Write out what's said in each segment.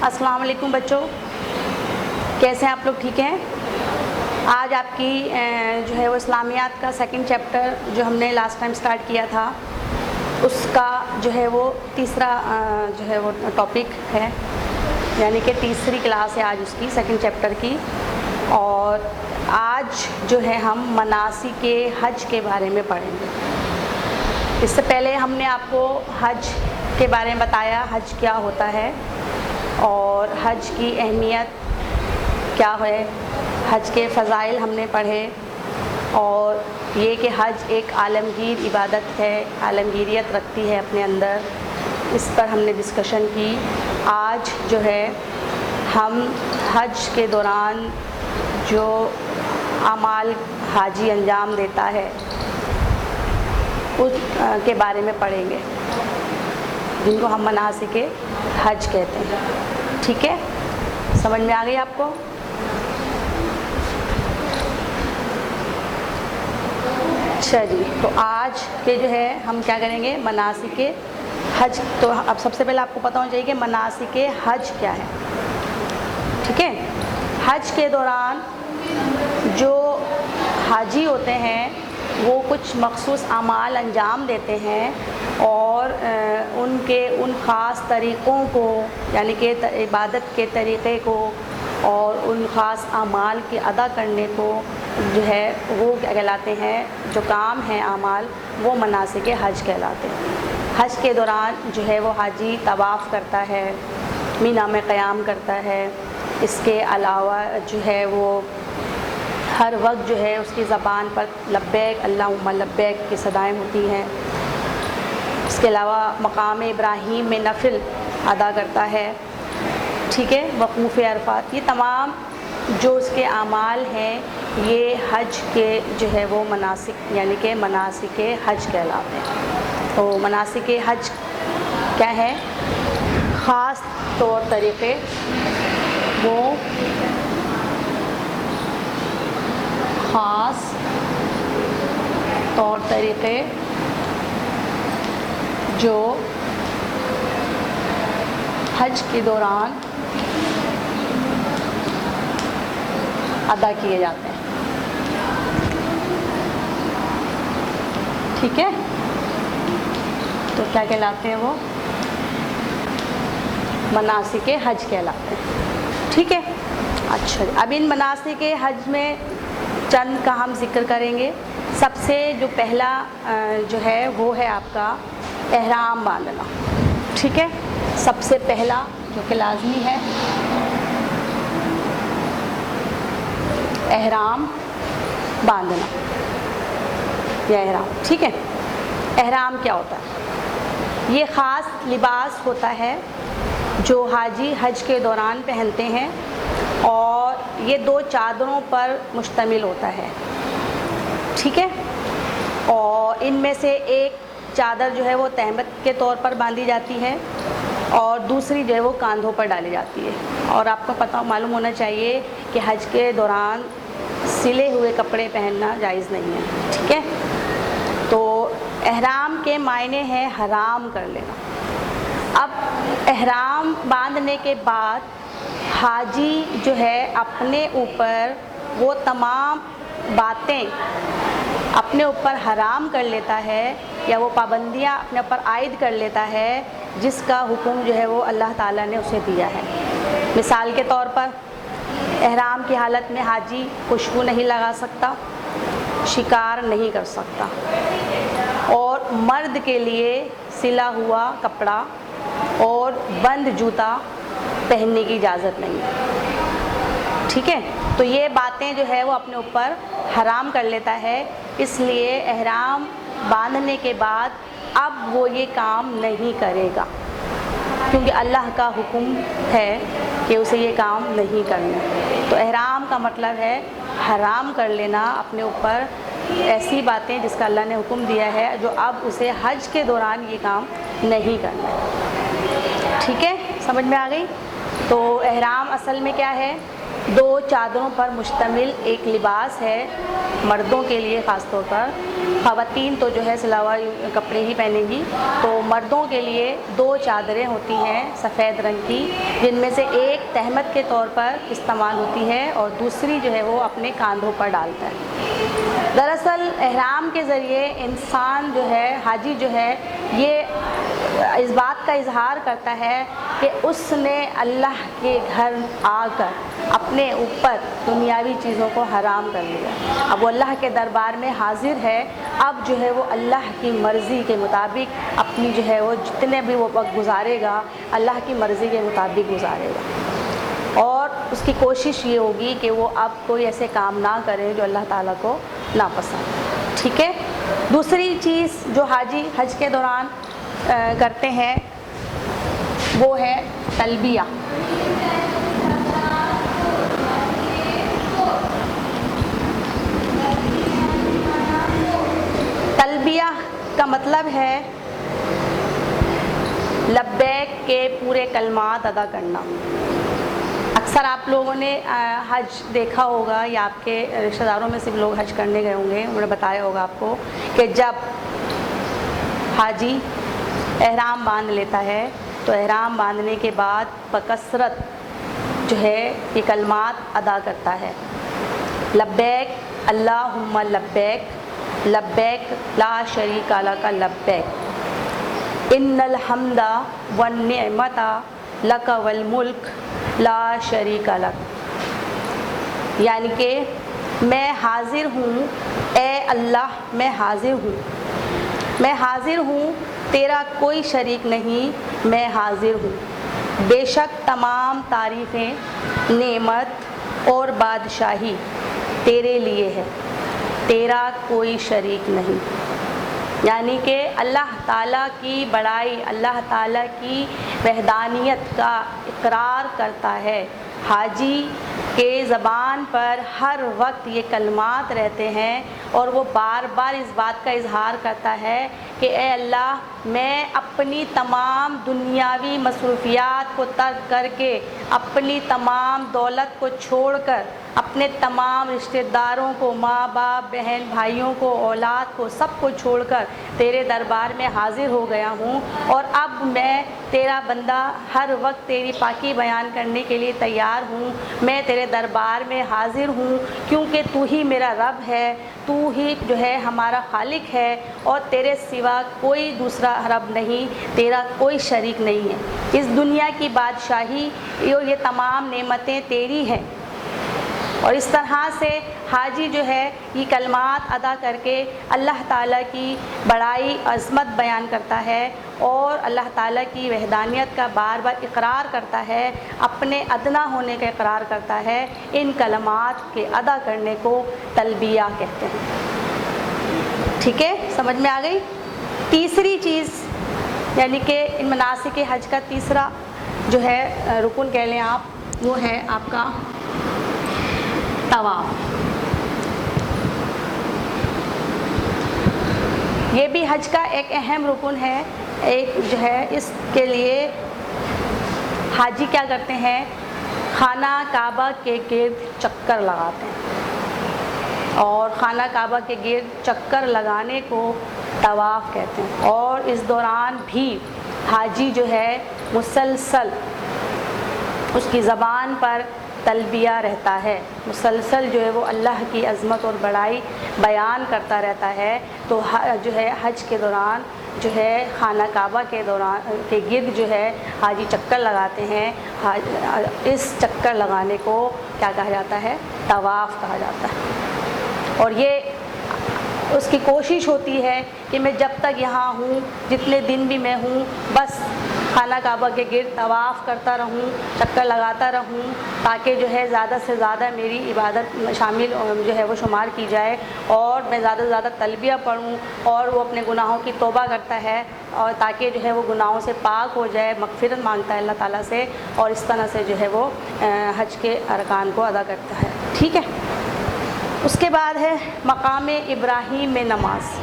السلام علیکم بچوں، کیسے ہیں آپ لوگ؟ ٹھیک ہیں؟ آج آپ کی جو ہے وہ اسلامیات کا سیکنڈ چیپٹر جو ہم نے لاسٹ ٹائم سٹارٹ کیا تھا، اس کا جو ہے وہ تیسرا جو ہے وہ ٹاپک ہے، یعنی کہ تیسری کلاس ہے آج اس کی سیکنڈ چیپٹر کی. اور آج جو ہے ہم مناسک حج کے بارے میں پڑھیں گے. اس سے پہلے ہم نے آپ کو حج کے بارے میں بتایا، حج کیا ہوتا ہے اور حج کی اہمیت کیا ہے، حج کے فضائل ہم نے پڑھے، اور یہ کہ حج ایک عالمگیر عبادت ہے، عالمگیریت رکھتی ہے اپنے اندر، اس پر ہم نے ڈسکشن کی. آج جو ہے ہم حج کے دوران جو اعمال حاجی انجام دیتا ہے اس کے بارے میں پڑھیں گے، جن کو ہم مناسک حج کہتے ہیں. ٹھیک ہے؟ سمجھ میں آ گئی آپ کو؟ اچھا جی، تو آج کے جو ہے ہم کیا کریں گے؟ مناسک حج. تو اب سب سے پہلے آپ کو پتہ ہونا چاہیے کہ مناسک حج کیا ہے. ٹھیک ہے؟ حج کے دوران جو حاجی ہوتے ہیں وہ کچھ مخصوص اعمال انجام دیتے ہیں، اور ان خاص طریقوں کو، یعنی کہ عبادت کے طریقے کو اور ان خاص اعمال کے ادا کرنے کو جو ہے وہ کیا کہلاتے ہیں، جو کام ہیں اعمال، وہ مناسک حج کہلاتے ہیں. حج کے دوران جو ہے وہ حاجی طواف کرتا ہے، مینا میں قیام کرتا ہے. اس کے علاوہ جو ہے وہ ہر وقت جو ہے اس کی زبان پر لبیک اللہم لبیک کی صدائیں ہوتی ہیں. اس کے علاوہ مقام ابراہیم میں نفل ادا کرتا ہے. ٹھیک ہے؟ وقوف عرفات، یہ تمام جو اس کے اعمال ہیں یہ حج کے جو ہے وہ مناسک، یعنی کہ مناسک حج کہلاتے ہیں. تو مناسک حج کیا ہے؟ خاص طور طریقے، وہ خاص طور طریقے جو حج کے دوران ادا کیے جاتے ہیں. ٹھیک ہے؟ تو کیا کہلاتے ہیں؟ وہ مناسک حج کہلاتے ہیں. ٹھیک ہے؟ اچھا، اب ان مناسک حج میں چند کا ہم ذکر کریں گے. سب سے جو پہلا جو ہے وہ ہے آپ کا احرام باندھنا. ٹھیک ہے؟ سب سے پہلا جو کہ لازمی ہے، احرام باندھنا یا احرام. ٹھیک ہے؟ احرام کیا ہوتا ہے؟ یہ خاص لباس ہوتا ہے جو حاجی حج کے دوران پہنتے ہیں، اور یہ 2 چادروں پر مشتمل ہوتا ہے. ٹھیک ہے؟ اور ان میں سے ایک چادر جو ہے وہ تہمت کے طور پر باندھی جاتی ہے، اور دوسری جو ہے وہ کاندھوں پر ڈالی جاتی ہے. اور آپ کو پتہ معلوم ہونا چاہیے کہ حج کے دوران سلے ہوئے کپڑے پہننا جائز نہیں ہے. ٹھیک ہے؟ تو احرام کے معنی ہے حرام کر لینا. اب احرام باندھنے کے بعد حاجی جو ہے اپنے اوپر وہ تمام باتیں اپنے اوپر حرام کر لیتا ہے، یا وہ پابندیاں اپنے اوپر عائد کر لیتا ہے جس کا حکم جو ہے وہ اللہ تعالیٰ نے اسے دیا ہے. مثال کے طور پر احرام کی حالت میں حاجی خوشبو نہیں لگا سکتا، شکار نہیں کر سکتا، اور مرد کے لیے سلا ہوا کپڑا اور بند جوتا پہننے کی اجازت نہیں ہے. ٹھیک ہے؟ تو یہ باتیں جو ہے وہ اپنے اوپر حرام کر لیتا ہے. اس لیے احرام باندھنے کے بعد اب وہ یہ کام نہیں کرے گا، کیونکہ اللہ کا حکم ہے کہ اسے یہ کام نہیں کرنا. تو احرام کا مطلب ہے حرام کر لینا اپنے اوپر ایسی باتیں جس کا اللہ نے حکم دیا ہے، جو اب اسے حج کے دوران یہ کام نہیں کرنا ہے. ٹھیک ہے؟ سمجھ میں آ گئی؟ تو احرام اصل میں کیا ہے؟ دو چادروں پر مشتمل ایک لباس ہے مردوں کے لیے خاص طور پر. خواتین تو جو ہے سلا ہوا کپڑے ہی پہنیں گی. تو مردوں کے لیے دو چادریں ہوتی ہیں سفید رنگ کی، جن میں سے ایک تہمت کے طور پر استعمال ہوتی ہے اور دوسری جو ہے وہ اپنے کاندھوں پر ڈالتا ہے. دراصل احرام کے ذریعے انسان جو ہے، حاجی جو ہے، یہ اس بات کا اظہار کرتا ہے کہ اس نے اللہ کے گھر آ کر اپنے اوپر دنیاوی چیزوں کو حرام کر لیا. اب وہ اللہ کے دربار میں حاضر ہے، اب جو ہے وہ اللہ کی مرضی کے مطابق اپنی جو ہے وہ جتنے بھی وہ وقت گزارے گا اللہ کی مرضی کے مطابق گزارے گا، اور اس کی کوشش یہ ہوگی کہ وہ اب کوئی ایسے کام نہ کرے جو اللہ تعالیٰ کو ناپسند. ٹھیک ہے. دوسری چیز جو حاجی حج کے دوران کرتے ہیں وہ ہے تلبیہ. تلبیہ کا مطلب ہے لبیک کے پورے کلمات ادا کرنا. اکثر آپ لوگوں نے حج دیکھا ہوگا یا آپ کے رشتہ داروں میں سے بھی لوگ حج کرنے گئے ہوں گے، انہوں نے بتایا ہوگا آپ کو کہ جب حاجی احرام باندھ لیتا ہے تو احرام باندھنے کے بعد بکثرت جو ہے یہ کلمات ادا کرتا ہے. لبیک اللہم لبیک، لبیک لا شریک لک لبیک، ان الحمد والنعمت لک والملک لا شریک لک. یعنی کہ میں حاضر ہوں، اے اللہ میں حاضر ہوں، میں حاضر ہوں، تیرا کوئی شریک نہیں، میں حاضر ہوں. بے شک تمام تعریفیں، نعمت اور بادشاہی تیرے لیے ہے، تیرا کوئی شریک نہیں. یعنی کہ اللہ تعالیٰ کی بڑائی، اللہ تعالیٰ کی وحدانیت کا اقرار کرتا ہے. حاجی کے زبان پر ہر وقت یہ کلمات رہتے ہیں اور وہ بار بار اس بات کا اظہار کرتا ہے کہ اے اللہ، میں اپنی تمام دنیاوی مصروفیات کو ترک کر کے، اپنی تمام دولت کو چھوڑ کر، اپنے تمام رشتہ داروں کو، ماں باپ، بہن بھائیوں کو، اولاد کو، سب کو چھوڑ کر تیرے دربار میں حاضر ہو گیا ہوں، اور اب میں تیرا بندہ ہر وقت تیری پاکی بیان کرنے کے لیے تیار ہوں. میں تیرے دربار میں حاضر ہوں کیونکہ تو ہی میرا رب ہے، تو ہی جو ہے ہمارا خالق ہے، اور تیرے سوا کوئی دوسرا رب نہیں، تیرا کوئی شریک نہیں ہے. اس دنیا کی بادشاہی اور یہ تمام نعمتیں تیری ہیں. اور اس طرح سے حاجی جو ہے یہ کلمات ادا کر کے اللہ تعالیٰ کی بڑائی، عظمت بیان کرتا ہے اور اللہ تعالیٰ کی وحدانیت کا بار بار اقرار کرتا ہے، اپنے ادنا ہونے کا اقرار کرتا ہے. ان کلمات کے ادا کرنے کو تلبیہ کہتے ہیں. ٹھیک ہے، سمجھ میں آ گئی. تیسری چیز یعنی کہ ان مناسک حج کا تیسرا جو ہے رکن کہہ لیں آپ، وہ ہے آپ کا طواف. یہ بھی حج کا ایک اہم رکن ہے. ایک جو ہے اس کے لیے حاجی کیا کرتے ہیں، خانہ کعبہ کے گرد چکر لگاتے ہیں، اور خانہ کعبہ کے گرد چکر لگانے کو طواف کہتے ہیں. اور اس دوران بھی حاجی جو ہے مسلسل اس کی زبان پر تلبیہ رہتا ہے، مسلسل جو ہے وہ اللہ کی عظمت اور بڑائی بیان کرتا رہتا ہے. تو جو ہے حج کے دوران جو ہے خانہ کعبہ کے گرد جو ہے حاجی چکر لگاتے ہیں. اس چکر لگانے کو کیا کہا جاتا ہے، طواف کہا جاتا ہے. اور یہ اس کی کوشش ہوتی ہے کہ میں جب تک یہاں ہوں، جتنے دن بھی میں ہوں، بس خانہ کعبہ کے گرد طواف کرتا رہوں، چکر لگاتا رہوں، تاکہ جو ہے زیادہ سے زیادہ میری عبادت شامل جو ہے وہ شمار کی جائے، اور میں زیادہ سے زیادہ تلبیہ پڑھوں، اور وہ اپنے گناہوں کی توبہ کرتا ہے، اور تاکہ جو ہے وہ گناہوں سے پاک ہو جائے، مغفرت مانگتا ہے اللہ تعالیٰ سے، اور اس طرح سے جو ہے وہ حج کے ارکان کو ادا کرتا ہے. ٹھیک ہے. اس کے بعد ہے مقام ابراہیم میں نماز.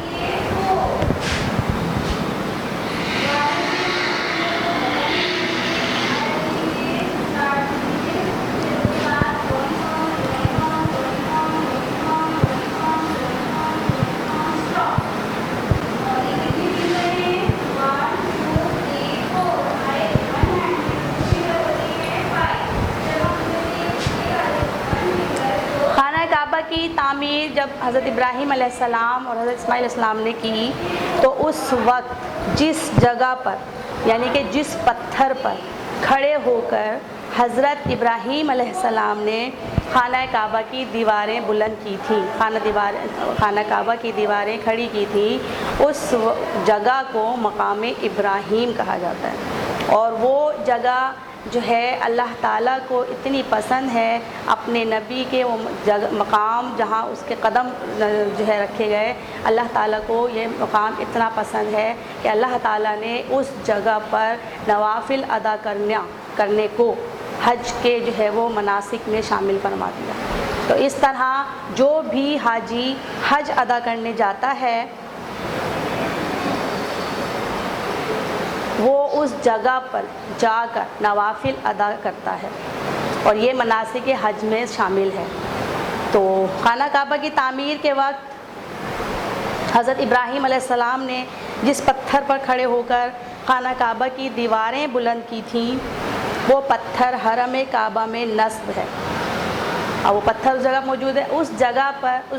جب حضرت ابراہیم علیہ السلام اور حضرت اسماعیل علیہ السلام نے کی تو اس وقت جس جگہ پر یعنی کہ جس پتھر پر کھڑے ہو کر حضرت ابراہیم علیہ السلام نے خانہ کعبہ کی دیواریں بلند کی تھیں، خانہ کعبہ کی دیواریں کھڑی کی تھیں، اس جگہ کو مقام ابراہیم کہا جاتا ہے۔ اور وہ جگہ جو ہے اللہ تعالیٰ کو اتنی پسند ہے، اپنے نبی کے وہ مقام جہاں اس کے قدم جو ہے رکھے گئے، اللہ تعالیٰ کو یہ مقام اتنا پسند ہے کہ اللہ تعالیٰ نے اس جگہ پر نوافل ادا کرنے کو حج کے جو ہے وہ مناسک میں شامل فرما دیا۔ تو اس طرح جو بھی حاجی حج ادا کرنے جاتا ہے وہ اس جگہ پر جا کر نوافل ادا کرتا ہے اور یہ مناسک حج میں شامل ہے۔ تو خانہ کعبہ کی تعمیر کے وقت حضرت ابراہیم علیہ السلام نے جس پتھر پر کھڑے ہو کر خانہ کعبہ کی دیواریں بلند کی تھیں وہ پتھر حرم کعبہ میں نصب ہے، اور وہ پتھر اس جگہ موجود ہے، اس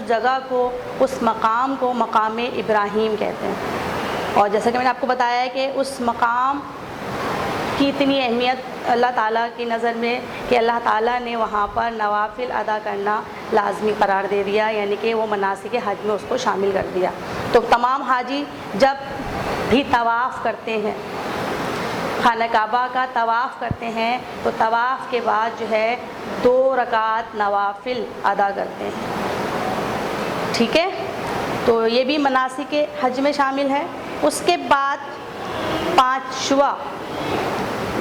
جگہ کو اس مقام کو مقام ابراہیم کہتے ہیں۔ اور جیسا کہ میں نے آپ کو بتایا ہے کہ اس مقام کی اتنی اہمیت اللہ تعالیٰ کی نظر میں کہ اللہ تعالیٰ نے وہاں پر نوافل ادا کرنا لازمی قرار دے دیا، یعنی کہ وہ مناسک حج میں اس کو شامل کر دیا۔ تو تمام حاجی جب بھی طواف کرتے ہیں، خانہ کعبہ کا طواف کرتے ہیں، تو طواف کے بعد جو ہے 2 رکعت نوافل ادا کرتے ہیں، ٹھیک ہے؟ تو یہ بھی مناسک حج میں شامل ہے۔ اس کے بعد 5واں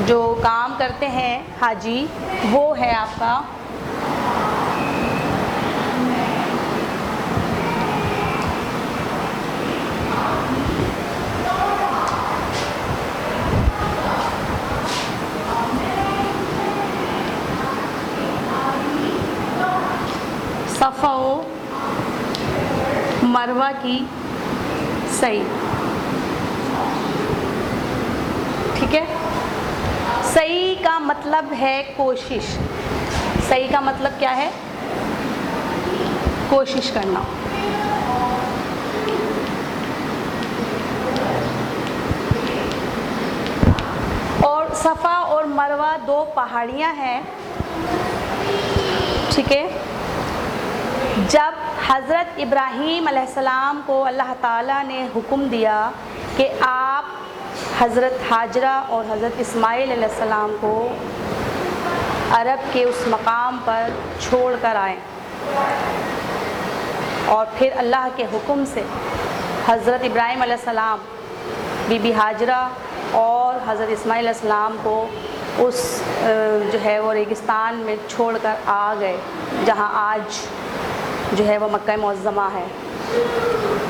جو کام کرتے ہیں حاجی وہ ہے آپ کا صفا و مروہ کی سعی، ٹھیک ہے؟ سعی کا مطلب ہے کوشش، سعی کا مطلب کیا ہے؟ کوشش کرنا۔ اور صفا اور مروہ 2 پہاڑیاں ہیں، ٹھیک ہے؟ جب حضرت ابراہیم علیہ السلام کو اللہ تعالیٰ نے حکم دیا کہ آپ حضرت حاجرہ اور حضرت اسماعیل علیہ السلام کو عرب کے اس مقام پر چھوڑ کر آئیں، اور پھر اللہ کے حکم سے حضرت ابراہیم علیہ السلام، بی بی حاجرہ اور حضرت اسماعیل علیہ السلام کو اس جو ہے وہ ریگستان میں چھوڑ کر آ گئے جہاں آج جو ہے وہ مکہ معظمہ ہے۔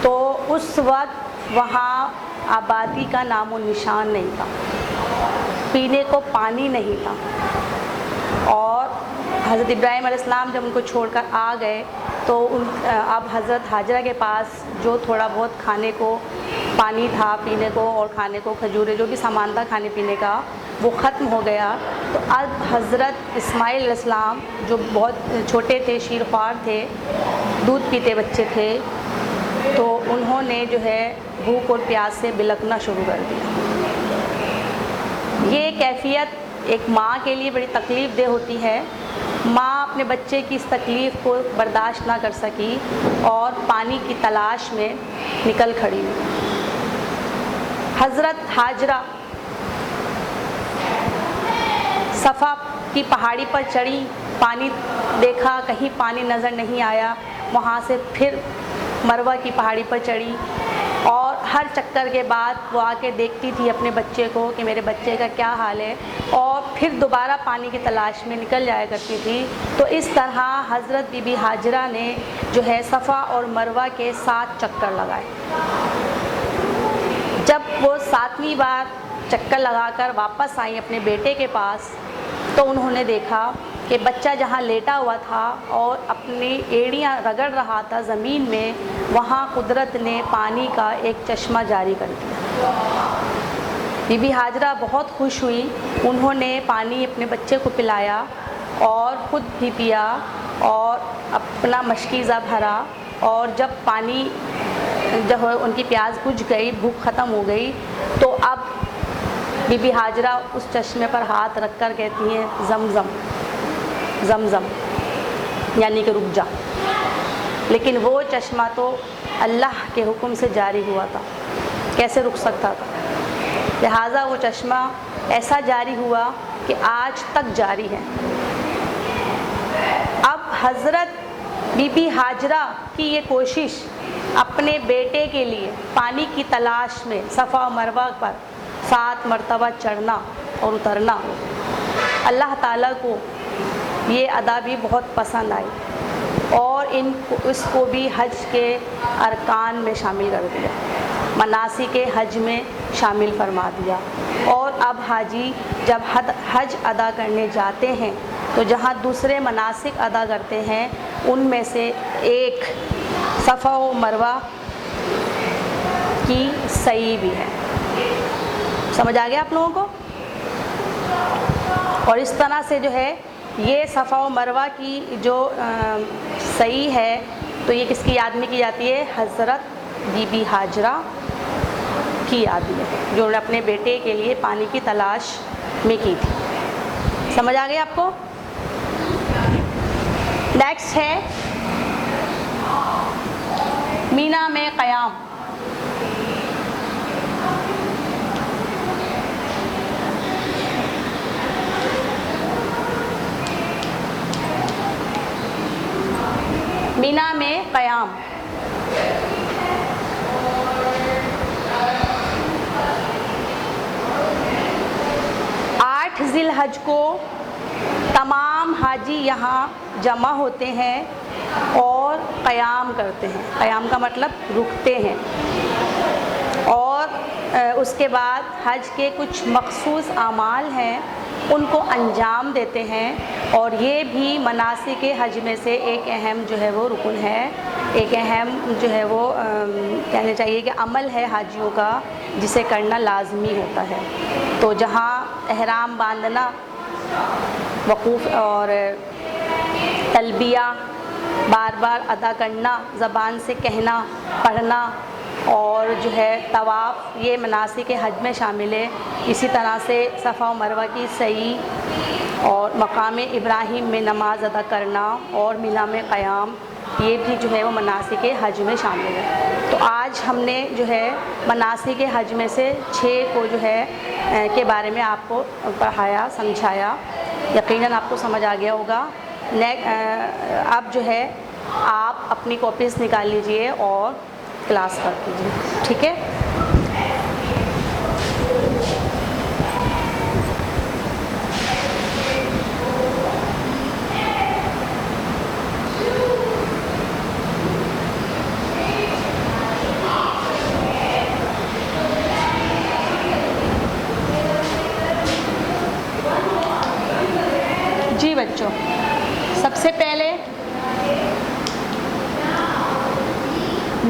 تو اس وقت وہاں آبادی کا نام و نشان نہیں تھا، پینے کو پانی نہیں تھا، اور حضرت ابراہیم علیہ السلام جب ان کو چھوڑ کر آ گئے تو اب حضرت حاجرہ کے پاس جو تھوڑا بہت کھانے کو پانی تھا، پینے کو اور کھانے کو کھجورے جو بھی سامان تھا کھانے پینے کا وہ ختم ہو گیا۔ تو اب حضرت اسماعیل علیہ السلام جو بہت چھوٹے تھے، شیر خوار تھے، دودھ پیتے بچے تھے، تو انہوں نے جو ہے بھوک اور پیاس سے بلکنا شروع کر دیا۔ یہ کیفیت ایک ماں کے لیے بڑی تکلیف دہ ہوتی ہے۔ ماں اپنے بچے کی اس تکلیف کو برداشت نہ کر سکی اور پانی کی تلاش میں نکل کھڑی ہوئی۔ حضرت حاجرہ صفا کی پہاڑی پر چڑھی، پانی دیکھا، کہیں پانی نظر نہیں آیا، وہاں سے پھر مروہ کی پہاڑی پر چڑھی، اور ہر چکر کے بعد وہ آ کے دیکھتی تھی اپنے بچے کو کہ میرے بچے کا کیا حال ہے، اور پھر دوبارہ پانی کی تلاش میں نکل جایا کرتی تھی۔ تو اس طرح حضرت بی بی حاجرہ نے جو ہے صفا اور مروہ کے 7 چکر لگائے۔ جب وہ 7ویں بار چکر لگا کر واپس آئی اپنے بیٹے کے پاس تو انہوں نے دیکھا کہ بچہ جہاں لیٹا ہوا تھا اور اپنی ایڑیاں رگڑ رہا تھا زمین میں، وہاں قدرت نے پانی کا ایک چشمہ جاری کر دیا۔ بی بی حاجرہ بہت خوش ہوئی، انہوں نے پانی اپنے بچے کو پلایا اور خود بھی پیا اور اپنا مشکیزہ بھرا، اور جب پانی جب ان کی پیاس بجھ گئی، بھوک ختم ہو گئی، تو اب بی بی ہاجرہ اس چشمے پر ہاتھ رکھ کر کہتی ہیں زمزم زمزم، یعنی کہ رک جا. لیکن وہ چشمہ تو اللہ کے حکم سے جاری ہوا تھا، کیسے رک سکتا تھا؟ لہٰذا وہ چشمہ ایسا جاری ہوا کہ آج تک جاری ہے. اب حضرت بی بی ہاجرہ کی یہ کوشش اپنے بیٹے کے لیے پانی کی تلاش میں صفا و مروہ پر 7 مرتبہ چڑھنا اور اترنا، اللہ تعالیٰ کو یہ ادا بھی بہت پسند آئی اور اس کو بھی حج کے ارکان میں شامل کر دیا، مناسک حج میں شامل فرما دیا. اور اب حاجی جب حج ادا کرنے جاتے ہیں تو جہاں دوسرے مناسک ادا کرتے ہیں ان میں سے ایک صفا و مروہ کی سعی بھی ہے. سمجھ آ گیا آپ لوگوں کو؟ اور اس طرح سے جو ہے یہ صفا و مروہ کی جو سعی ہے تو یہ کس کی یاد میں کی جاتی ہے؟ حضرت بی بی ہاجرہ کی یاد میں، جو انہوں نے اپنے بیٹے کے لیے پانی کی تلاش میں کی تھی. سمجھ آ گیا آپ کو؟ نیکسٹ ہے مینا میں قیام. مینا میں قیام. ذی الحج کو تمام حاجی یہاں جمع ہوتے ہیں اور قیام کرتے ہیں. قیام کا مطلب رکتے ہیں، اور اس کے بعد حج کے کچھ مخصوص اعمال ہیں ان کو انجام دیتے ہیں. اور یہ بھی مناسک حج میں سے ایک اہم جو ہے وہ رکن ہے، ایک اہم جو ہے وہ کہنا چاہیے کہ عمل ہے حاجیوں کا جسے کرنا لازمی ہوتا ہے. تو جہاں احرام باندھنا، وقوف اور تلبیہ بار بار ادا کرنا، زبان سے کہنا پڑھنا، اور جو ہے طواف، یہ مناسک حج میں شامل ہے. اسی طرح سے صفا و مروہ کی سعی اور مقام ابراہیم میں نماز ادا کرنا اور مینا میں قیام، یہ بھی جو ہے وہ مناسک حج میں شامل ہے. تو آج ہم نے جو ہے مناسک حج میں سے 6 کو جو ہے کے بارے میں آپ کو پڑھایا، سمجھایا. یقیناً آپ کو سمجھ آ گیا ہوگا. اب جو ہے آپ اپنی کاپیز نکال لیجئے اور کلاس کر کیجیے، ٹھیک ہے؟ جی بچوں، سب سے پہلے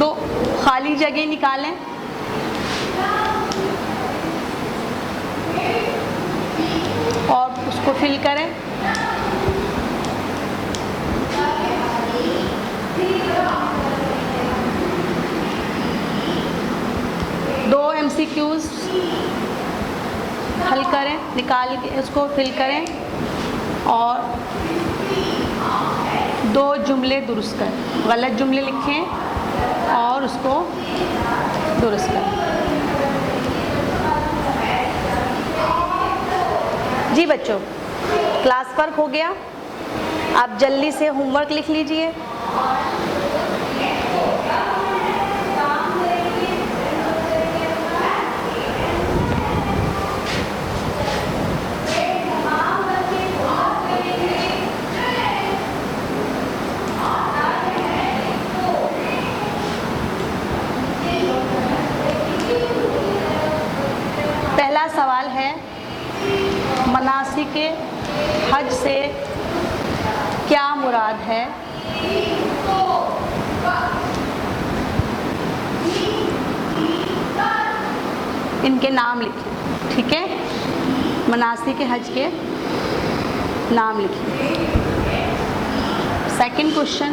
2 خالی جگہ نکالیں اور اس کو فل کریں. دو MCQs حل کریں، نکال کے اس کو فل کریں اور 2 جملے درست کریں. غلط جملے لکھیں اور اس کو درست کریں. جی بچوں، کلاس ورک ہو گیا. آپ جلدی سے ہوم ورک لکھ لیجئے. پہلا سوال ہے مناسک حج سے کیا مراد ہے؟ ان کے نام لکھیں، ٹھیک ہے؟ مناسک حج کے نام لکھیں. Second question,